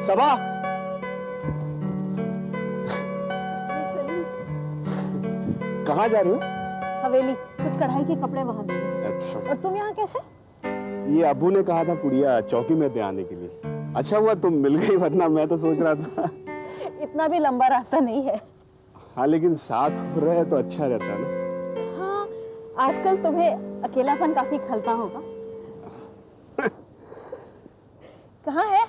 सबा, कहाँ जा रही हो? हवेली, कुछ कढ़ाई के कपड़े वहां दे। अच्छा। और तुम यहाँ कैसे? ये अब्बू ने कहा था पुड़िया चौकी में दे आने के लिए। अच्छा हुआ तुम मिल गई, वरना मैं तो सोच रहा था। इतना भी लंबा रास्ता नहीं है। हाँ, लेकिन साथ हो रहे तो अच्छा रहता ना। हाँ, आजकल तुम्हें अकेलापन काफी खलता होगा। कहाँ है?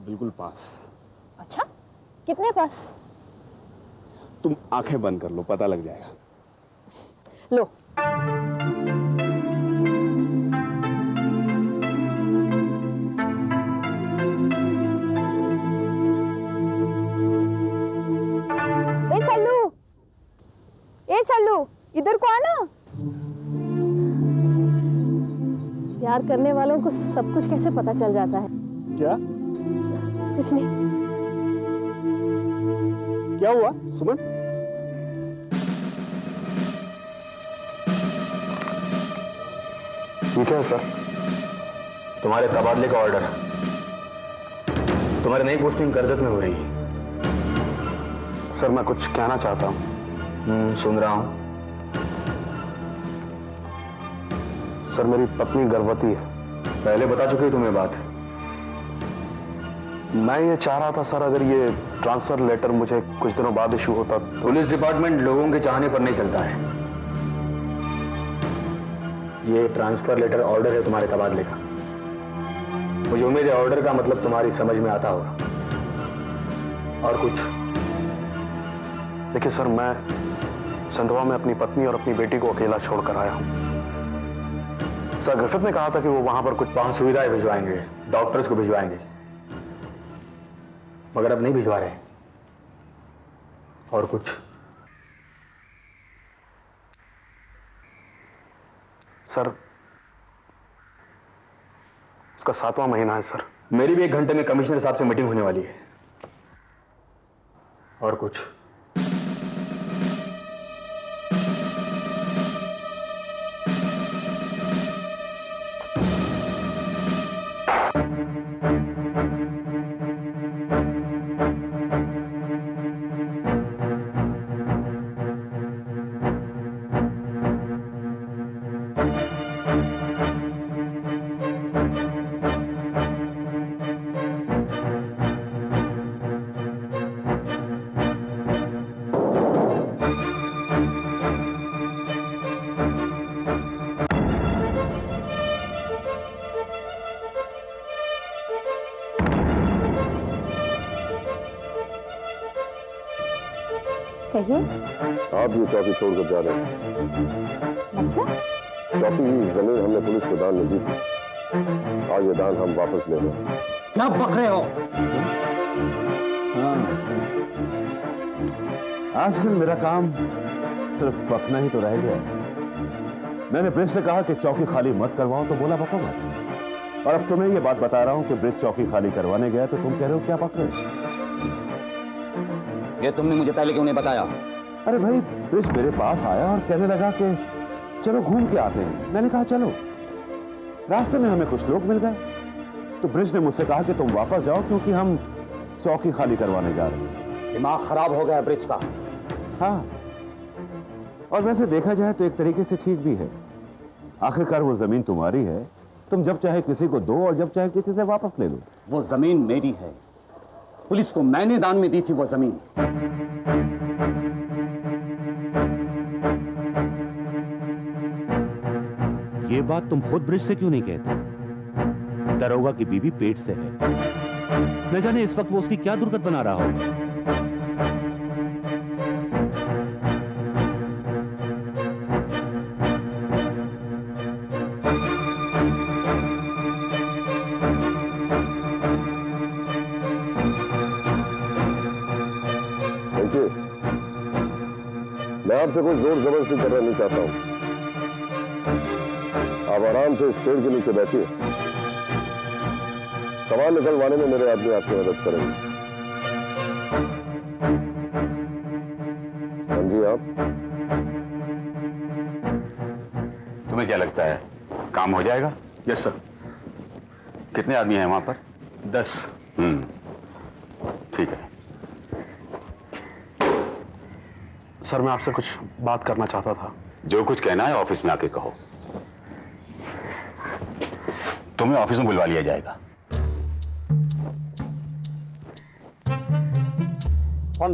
बिल्कुल पास। अच्छा, कितने पास? तुम आंखें बंद कर लो, पता लग जाएगा। लो। ए सल्लू, इधर को आना। प्यार करने वालों को सब कुछ कैसे पता चल जाता है? क्या? कुछ नहीं। क्या हुआ सुमन? ठीक है सर, तुम्हारे तबादले का ऑर्डर। तुम्हारी नई पोस्टिंग कर्जत में हो रही है। सर मैं कुछ कहना चाहता हूँ। सुन रहा हूं। सर मेरी पत्नी गर्भवती है। पहले बता चुकी तुम्हें बात। मैं ये चाह रहा था सर, अगर ये ट्रांसफर लेटर मुझे कुछ दिनों बाद इशू होता तो। पुलिस डिपार्टमेंट लोगों के चाहने पर नहीं चलता है। ये ट्रांसफर लेटर ऑर्डर है तुम्हारे तबादले का। मुझे उम्मीद है ऑर्डर का मतलब तुम्हारी समझ में आता होगा। और कुछ? देखिए सर, मैं संधवा में अपनी पत्नी और अपनी बेटी को अकेला छोड़कर आया हूं। सर ग्रिफिथ ने कहा था कि वो वहां पर कुछ वहां सुविधाएं भिजवाएंगे, डॉक्टर्स को भिजवाएंगे, मगर अब नहीं भिजवा रहे। और कुछ? सर उसका 7वां महीना है सर। मेरी भी 1 घंटे में कमिश्नर साहब से मीटिंग होने वाली है। और कुछ? कहिए। आप ये चौकी छोड़कर जा रहे हैं। मतलब? चौकी की जमीन हमने पुलिस को दान में दी थी। आज ये दान हम वापस ले रहे हैं। क्या बक रहे हो? हाँ। आजकल मेरा काम सिर्फ बकना ही तो रह गया। मैंने ब्रिज से कहा कि चौकी खाली मत करवाओ तो बोला बको मत। और अब तुम्हें ये बात बता रहा हूं कि ब्रिज चौकी खाली करवाने गया तो तुम कह रहे हो क्या बक रहे हो? ये तुमने मुझे पहले क्यों नहीं बताया? अरे भाई, ब्रिज मेरे पास आया और कहने लगा कि चलो घूम के आते हैं। मैंने कहा चलो। रास्ते में हमें कुछ लोग मिल गए तो ब्रिज ने मुझसे कहा कि तुम वापस जाओ क्योंकि हम चौकी खाली करवाने जा रहे हैं। दिमाग खराब हो गया ब्रिज का। हाँ, और वैसे देखा जाए तो एक तरीके से ठीक भी है। आखिरकार वो जमीन तुम्हारी है, तुम जब चाहे किसी को दो और जब चाहे किसी से वापस ले लो। वो जमीन मेरी है, पुलिस को मैंने दान में दी थी वो जमीन। ये बात तुम खुद ब्रिज से क्यों नहीं कहते? दरोगा की बीवी पेट से है, न जाने इस वक्त वो उसकी क्या दुर्गत बना रहा होगा। मैं आपसे कोई जोर जबरदस्ती करना नहीं चाहता हूं। आप आराम से इस पेड़ के नीचे बैठिए। सवाल निकलवाने में मेरे आदमी आपकी मदद करेंगे। समझिए आप? तुम्हें क्या लगता है काम हो जाएगा? Yes sir. कितने आदमी हैं वहां पर? 10। ठीक है। सर मैं आपसे कुछ बात करना चाहता था। जो कुछ कहना है ऑफिस में आके कहो। तुम्हें ऑफिस में बुलवा लिया जाएगा।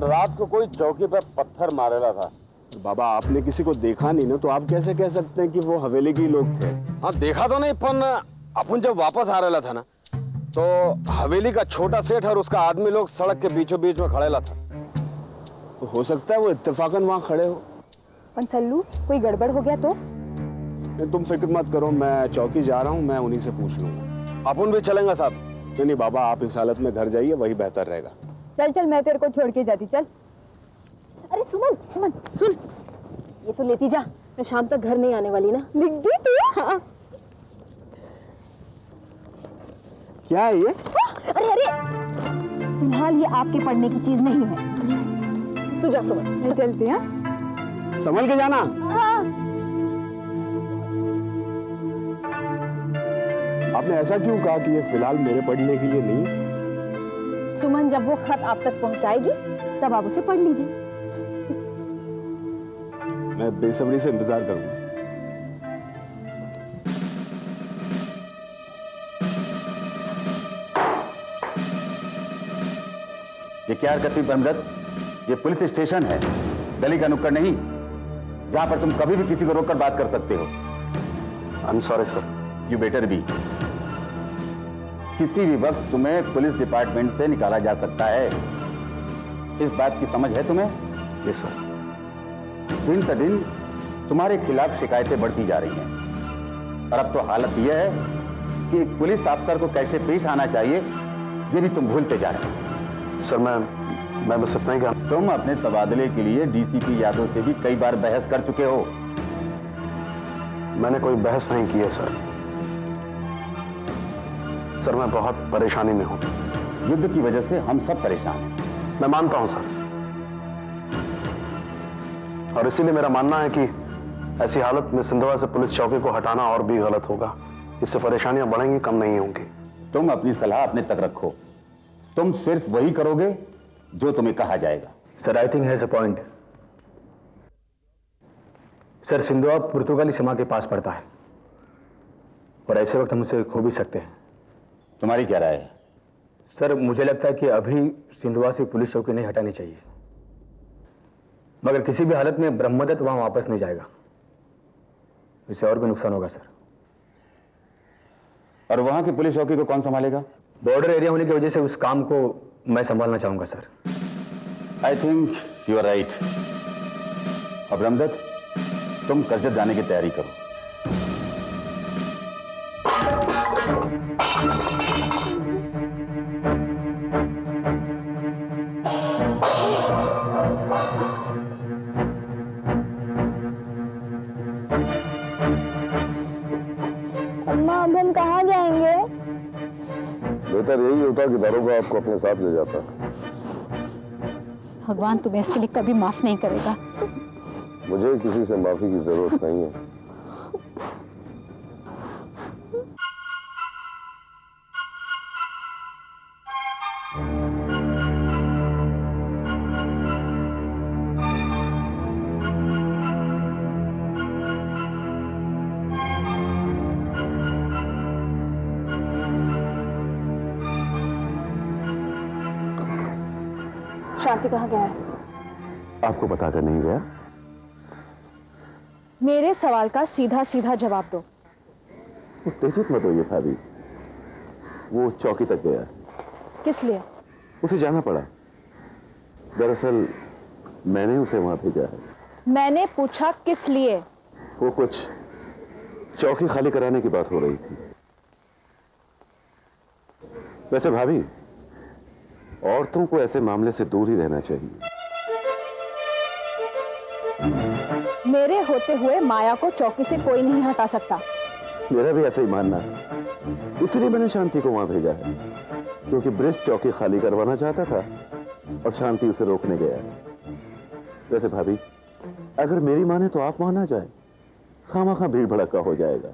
रात को कोई चौकी पे पत्थर मारेला था। बाबा आपने किसी को देखा नहीं ना, तो आप कैसे कह सकते हैं कि वो हवेली के लोग थे? हाँ देखा तो नहीं, पर अपन जब वापस आ रहा था ना, तो हवेली का छोटा सेठ और उसका आदमी लोग सड़क के बीचों बीच में खड़ेला था। तो हो सकता है वो इत्तेफाकन वहां खड़े हो। पंचल्लू कोई गड़बड़ हो गया तो? तुम फिक्र मत करो, मैं चौकी जा रहा हूँ, मैं उन्हीं से पूछ लूंगा। अपन भी चलेंगे साहब। नहीं बाबा, आप इस हालत में घर जाइए, वही बेहतर रहेगा। चल चल, मैं तेरे को छोड़ के जाती, चल। अरे सुमन सुमन सुन, ये तो लेती जा, मैं शाम तक घर नहीं आने वाली ना। लिख दी तू? हाँ। क्या है ये? अरे अरे, फिलहाल ये आपके पढ़ने की चीज नहीं है। तू जा सुमन, मैं चलती। हाँ संभल के जाना। हाँ। आपने ऐसा क्यों कहा कि ये फिलहाल मेरे पढ़ने के लिए नहीं? सुमन जब वो खत आप तक पहुंचाएगी तब आप उसे पढ़ लीजिए। मैं बेसब्री से इंतजार करूंगा। ये क्या हरकत थी ब्रह्मदत्त? ये पुलिस स्टेशन है, गली का नुक्कड़ नहीं, जहां पर तुम कभी भी किसी को रोककर बात कर सकते हो। I am sorry sir. You better be. किसी भी वक्त तुम्हें पुलिस डिपार्टमेंट से निकाला जा सकता है, इस बात की समझ है तुम्हें? Yes sir. दिन पर दिन तुम्हारे खिलाफ शिकायतें बढ़ती जा रही हैं, और अब तो हालत यह है कि एक पुलिस अफसर को कैसे पेश आना चाहिए ये भी तुम भूलते जा रहे हो। सर मैं बस इतना ही कहा। तुम अपने तबादले के लिए डीसीपी यादव से भी कई बार बहस कर चुके हो। मैंने कोई बहस नहीं की है सर। सर मैं बहुत परेशानी में हूं। युद्ध की वजह से हम सब परेशान हैं। मैं मानता हूं सर, और इसीलिए मेरा मानना है कि ऐसी हालत में सिंधवा से पुलिस चौकी को हटाना और भी गलत होगा। इससे परेशानियां बढ़ेंगी, कम नहीं होंगी। तुम अपनी सलाह अपने तक रखो। तुम सिर्फ वही करोगे जो तुम्हें कहा जाएगा। Sir I think has a point. Sir Sendhwa पुर्तगाली सीमा के पास पड़ता है, और ऐसे वक्त हम उसे खो भी सकते हैं। तुम्हारी क्या राय है? सर मुझे लगता है कि अभी सिंधवा से पुलिस चौकी नहीं हटानी चाहिए, मगर किसी भी हालत में ब्रह्मदत्त वहां वापस नहीं जाएगा, इससे और भी नुकसान होगा सर। और वहां की पुलिस चौकी को कौन संभालेगा? बॉर्डर एरिया होने की वजह से उस काम को मैं संभालना चाहूंगा sir. I think you are right. और ब्रह्मदत्त, तुम करजत जाने की तैयारी करो। अम्मा अब हम कहाँ जाएंगे? बेहतर यही होता कि दारोगा आपको अपने साथ ले जाता। भगवान तुम्हें इसके लिए कभी माफ नहीं करेगा। मुझे किसी से माफी की जरूरत नहीं है। शांति कहाँ गया है? आपको बताकर नहीं गया? मेरे सवाल का सीधा सीधा जवाब दो। उत्तेजित मत होइए भाभी, वो चौकी तक गया। किस लिए? उसे जाना पड़ा। दरअसल मैंने उसे वहां भेजा है। मैंने पूछा किस लिए? वो कुछ चौकी खाली कराने की बात हो रही थी। वैसे भाभी, औरतों को ऐसे मामले से दूर ही रहना चाहिए। मेरे होते हुए माया को चौकी से कोई नहीं हटा सकता। मेरा भी ऐसा ही मानना है, इसलिए मैंने शांति को वहां भेजा है, क्योंकि ब्रिज चौकी खाली करवाना चाहता था और शांति उसे रोकने गया है। वैसे भाभी, अगर मेरी माने तो आप वहां ना जाए, खामाखा भीड़ भड़का हो जाएगा।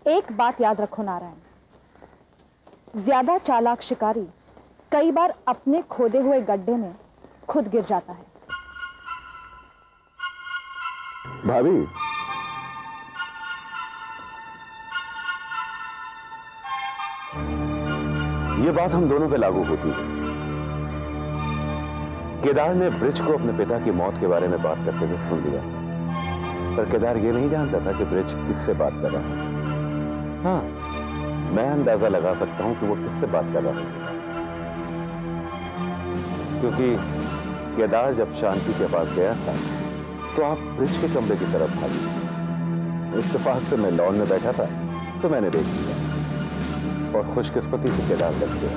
एक बात याद रखो नारायण, ज्यादा चालाक शिकारी कई बार अपने खोदे हुए गड्ढे में खुद गिर जाता है। भाभी, ये बात हम दोनों पे लागू होती है। केदार ने ब्रिज को अपने पिता की मौत के बारे में बात करते हुए सुन लिया था, पर केदार ये नहीं जानता था कि ब्रिज किससे बात कर रहा है। हाँ, मैं अंदाजा लगा सकता हूं कि वो किससे बात कर रहा है, क्योंकि केदार जब शांति के पास गया था तो आप ब्रिज के कमरे की तरफ भागी। इत्तेफाक से मैं लॉन में बैठा था तो मैंने देख लिया और खुशकिस्मती से केदार बच गया।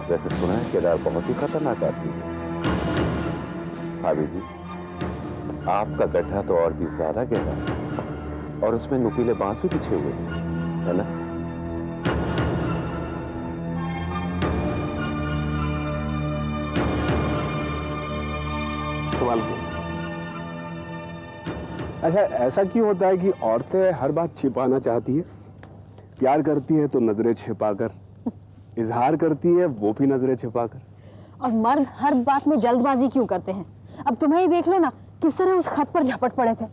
वैसे सुना है केदार बहुत ही खतरनाक आदमी है। भाभी जी, आपका गड्ढा तो और भी ज्यादा गहरा है और उसमें नुकीले बांस भी बिछे हुए हैं, है ना? सवाल क्यों? अच्छा, ऐसा क्यों होता है कि औरतें हर बात छिपाना चाहती है? प्यार करती है तो नजरें छिपाकर, इजहार करती है वो भी नजरें छिपाकर। और मर्द हर बात में जल्दबाजी क्यों करते हैं? अब तुम्हें ही देख लो ना, किस तरह उस खत पर झपट पड़े थे।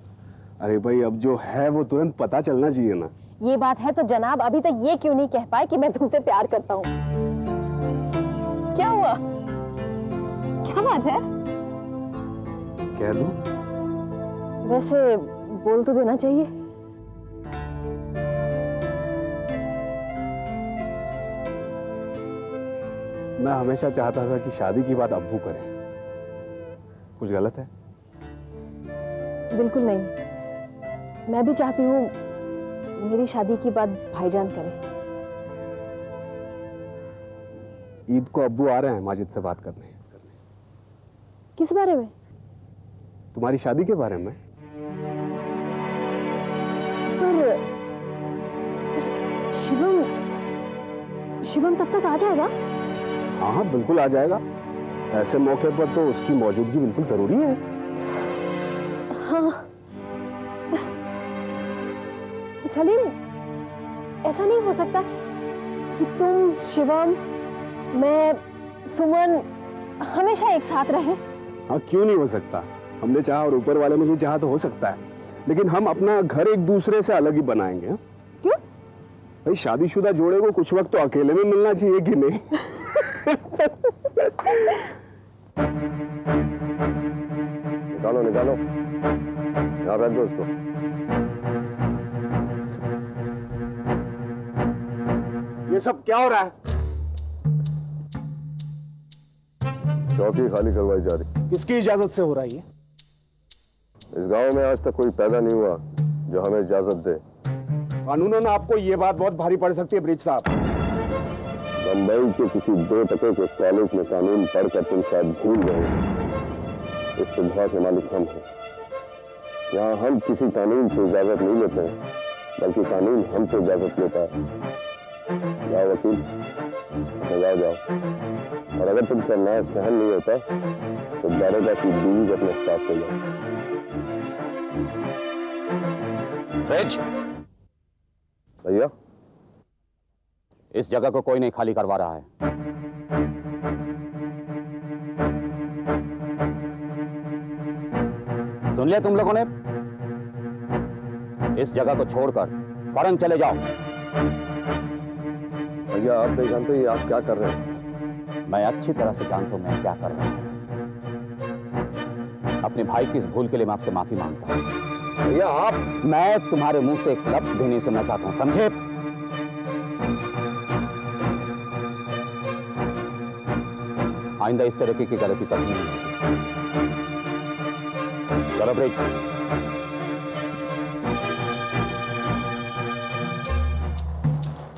अरे भाई, अब जो है वो तुरंत पता चलना चाहिए ना। ये बात है तो जनाब अभी तक ये क्यों नहीं कह पाए कि मैं तुमसे प्यार करता हूँ? क्या हुआ? क्या बात है? कह दूं? वैसे बोल तो देना चाहिए। मैं हमेशा चाहता था कि शादी की बात अब्बू करें। कुछ गलत है? बिल्कुल नहीं, मैं भी चाहती हूँ मेरी शादी की बात भाईजान करें। ईद को अब्बू आ रहे हैं माजिद से बात करने। किस बारे में? तुम्हारी शादी के बारे में। पर शिवम तब तक आ जाएगा? हाँ हाँ, बिल्कुल आ जाएगा। ऐसे मौके पर तो उसकी मौजूदगी बिल्कुल जरूरी है। हाँ। सलीम, ऐसा नहीं हो सकता कि तुम, शिवम, मैं, सुमन हमेशा एक साथ रहें? हाँ, क्यों नहीं हो सकता? हमने चाहा और ऊपर वाले ने भी चाहा तो हो सकता है, लेकिन हम अपना घर एक दूसरे से अलग ही बनाएंगे। हा? क्यों? भाई, शादीशुदा जोड़े को कुछ वक्त तो अकेले में मिलना चाहिए कि नहीं? निकालो निकालो, यहाँ रख दो उसको। ये सब क्या हो रहा है? चौकी खाली करवाई जा रही। किसकी इजाजत से हो रहा है ये? इस गांव में आज तक कोई पैदा नहीं हुआ जो हमें इजाजत दे। कानूनन आपको ये बात बहुत भारी पड़ सकती है ब्रिज साहब। बंबई के किसी 2 टके के कॉलेज में कानून पढ़कर तुम शायद भूल गए। इस सुबह के मालिक हम हैं। यहाँ हम किसी कानून से इजाजत नहीं लेते हैं, बल्कि कानून हमसे इजाजत लेता है। जाओ वकील, जाओ जाओ। और अगर तुमसे अन्याय सहन नहीं होता तो दारोगा की बीवी अपने साथ ले जाओ। ब्रिज, भैया, इस जगह को कोई नहीं खाली करवा रहा है। सुन लिया तुम लोगों ने? इस जगह को छोड़कर फौरन चले जाओ। भैया, आप नहीं जानते ये आप क्या कर रहे हैं? मैं अच्छी तरह से जानता हूं मैं क्या कर रहा हूं। अपने भाई की इस भूल के लिए मैं आपसे माफी मांगता हूं। भैया, आप। मैं तुम्हारे मुंह से एक लफ्ज भी नहीं सुनना चाहता हूं, समझे? आइंदा इस तरह की गलती कभी नहीं होगी। चलो ब्रिज।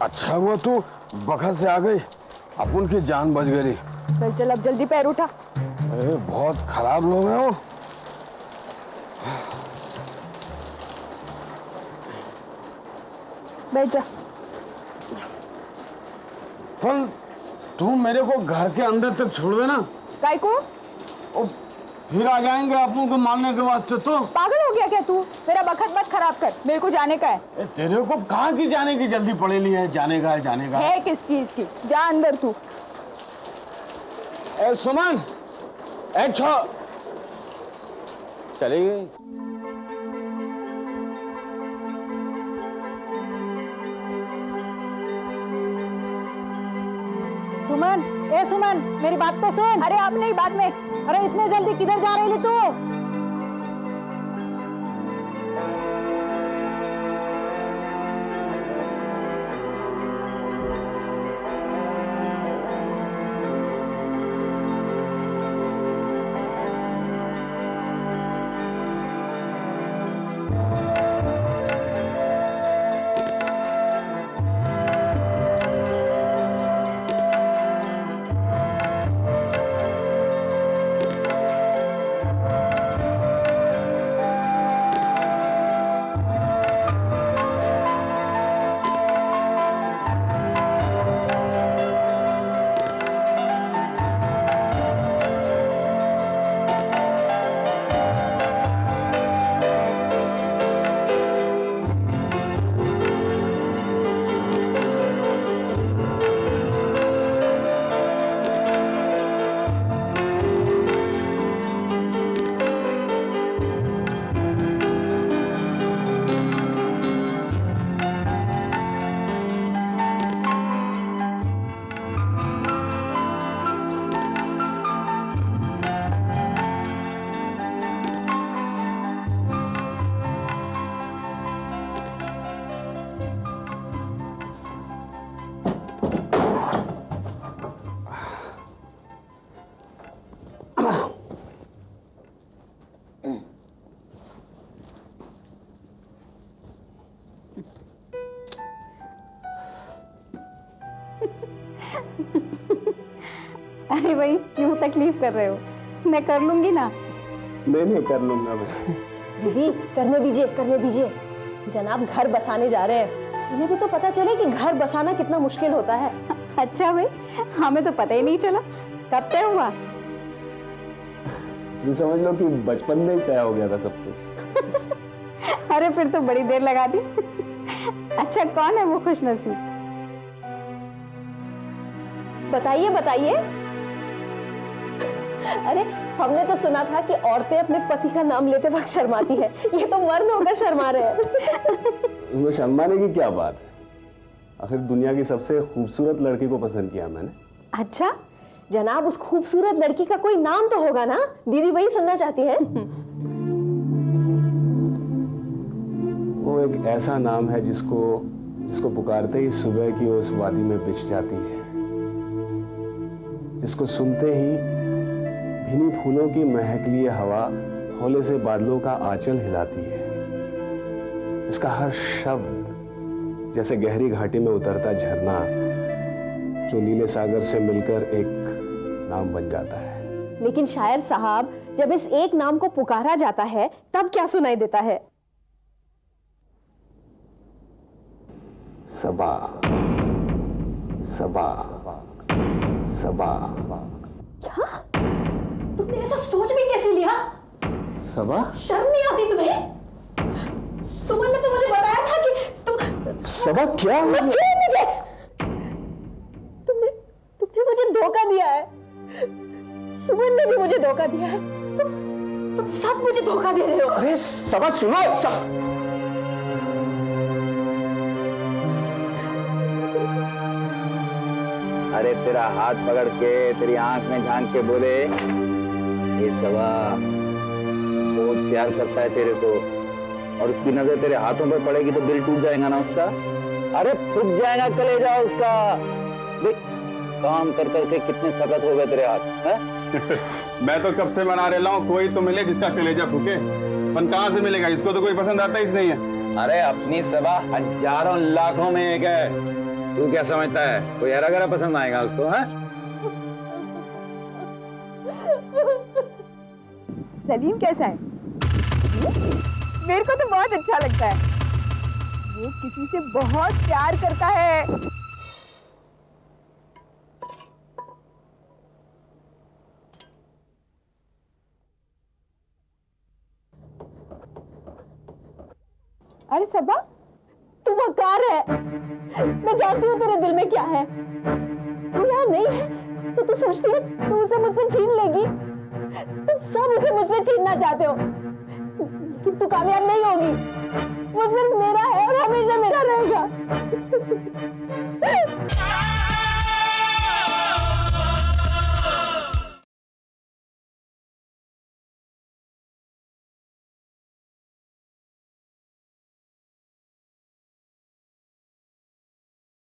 अच्छा हुआ तू बखत से आ गई, अपन की जान बच गई। चल चल, अब जल्दी पैर उठा। अरे बहुत खराब लोग हैं वो। बैठ जा। पर तू मेरे को घर के अंदर तक छोड़ देना। काय को? और फिर आ जाएंगे अपन को मारने के वास्ते। तो पागल हो गया क्या तू? मेरा वक्त मत खराब कर, मेरे को जाने का है। तेरे को कहाँ की जाने की जल्दी पड़े ली है? जाने का है, जाने का है किस चीज की? जा अंदर तू। सुमन, चली गई। सुमन, ए सुमन, मेरी बात तो सुन। अरे अब नहीं, बाद में। अरे इतने जल्दी किधर जा रही तू? अरे भाई, क्यों तकलीफ कर रहे हो? मैं कर लूंगी ना। नहीं कर लूंगा मैं। दीदी करने दीजिए, करने दीजिए। जनाब घर बसाने जा रहे हैं, इन्हें भी तो पता चले कि घर बसाना कितना मुश्किल होता है। अच्छा भाई, हमें तो पता ही नहीं चला। कब तय हुआ? यूँ समझ लो कि बचपन में ही तय हो गया था सब कुछ। अरे फिर तो बड़ी देर लगा दी। अच्छा, कौन है वो खुशनसीब? बताइए बताइए। अरे हमने तो सुना था कि औरतें अपने पति का नाम लेते वक्त शर्माती है, ये तो मर्द होकर शर्मा रहे हैं। उसमें शर्माने की क्या बात है? आखिर दुनिया की सबसे खूबसूरत लड़की को पसंद किया मैंने। अच्छा जनाब, उस खूबसूरत लड़की का कोई नाम तो होगा ना? दीदी वही सुनना चाहती है। वो एक ऐसा नाम है जिसको पुकारते ही सुबह की उस वादी में बिछ जाती है, जिसको सुनते ही भीनी फूलों की महकली हवा हौले से बादलों का आंचल हिलाती है, जिसका हर शब्द जैसे गहरी घाटी में उतरता झरना जो नीले सागर से मिलकर एक नाम बन जाता है। लेकिन शायर साहब, जब इस एक नाम को पुकारा जाता है तब क्या सुनाई देता है? सबा सबा सबा। क्या? तुमने ऐसा सोच भी कैसे लिया? सबा? शर्म नहीं आती तुम्हें? सुमन ने तो मुझे बताया था कि तुम। सबा क्या? मत छुओ मुझे। तुमने मुझे धोखा दिया है। सुमन ने भी मुझे धोखा दिया है। तुम सब मुझे धोखा दे रहे हो। अरे सबा सुनो। अरे तेरा हाथ पकड़ के तेरी आंख में झांक के बोले, ये सबा बहुत प्यार करता है तेरे को, और उसकी नजर तेरे हाथों पर पड़ेगी तो दिल टूट जाएगा ना उसका। अरे फूट जाएगा कलेजा उसका। देख काम कर करके कितने सख्त हो गए तेरे हाथ है? मैं तो कब से मना रहा हूँ कोई तो मिले जिसका कलेजा फूके, पर कहाँ से मिलेगा? इसको तो कोई पसंद आता ही नहीं है। अरे अपनी सबा हजारों लाखों में एक है, तू क्या समझता है कोई हरा गरा पसंद आएगा उसको? है सलीम कैसा है? मेरे को तो बहुत अच्छा लगता है। वो किसी से बहुत प्यार करता है। अरे सबा, तू मक्कार है। मैं जानती हूँ तेरे दिल में क्या है। वो यहाँ नहीं है तो तू सोचती है तू उसे मुझसे छीन लेगी। तुम सब उसे मुझसे छीनना चाहते हो, लेकिन तू कामयाब नहीं होगी। वो सिर्फ मेरा है और हमेशा